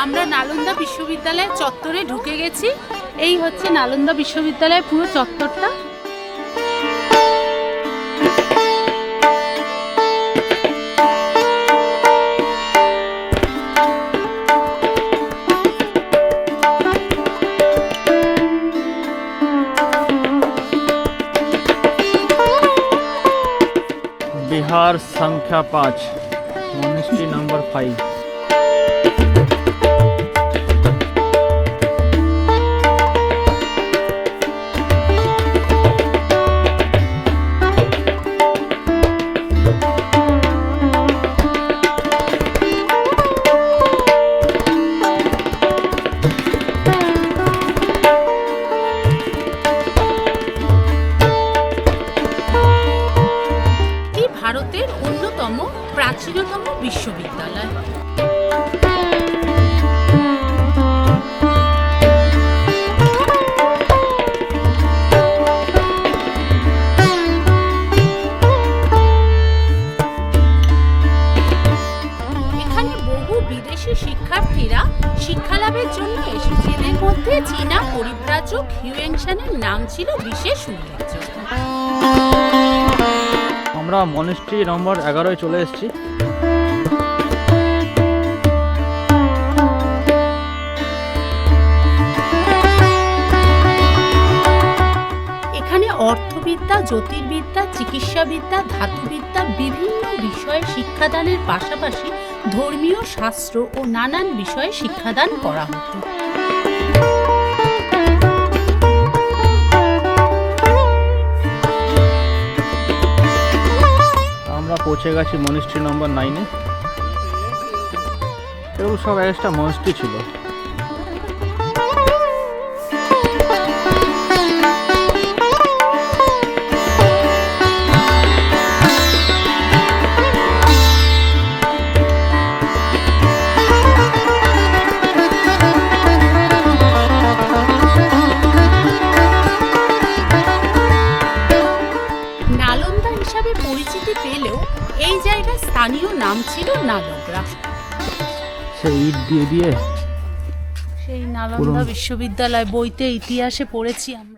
আমরা নালন্দা বিশ্ববিদ্যালয়ের চত্বরে ঢুকে গেছি। এই হচ্ছে নালন্দা বিশ্ববিদ্যালয়ের পুরো চত্বরটা। बिहार संख्या 5 मोनेस्ट्री नंबर 5। ভারতের অন্যতম প্রাচীনতম বিশ্ববিদ্যালয়। এখানে বহু বিদেশি শিক্ষার্থীরা শিক্ষালাভের জন্য এসেছে। এদের মধ্যে চীনা পরিব্রাজক হিউয়েনসানের নাম ছিল বিশেষ উল্লেখযোগ্য। আমরা মনেস্ট্রি নম্বর 11 চলে এসেছি। এখানে অর্থবিদ্যা, জ্যোতির্বিদ্যা, চিকিৎসাবিদ্যা, ধাতুবিদ্যা বিভিন্ন বিষয়ে শিক্ষাদানের পাশাপাশি ধর্মীয় শাস্ত্র ও নানান বিষয়ে শিক্ষাদান করা হতো। আমরা পৌঁছে গেছি মনেস্ট্রি নম্বর 9-এ। এগুলো সব একটা মনেস্ট্রি ছিল। নালন্দা হিসাবে পরিচিতি পেলেও এই জায়গার স্থানীয় নাম ছিল নালগ্রা। সেই ইট দিয়ে সেই নালন্দা বিশ্ববিদ্যালয় বইতে ইতিহাসে পড়েছি আমরা।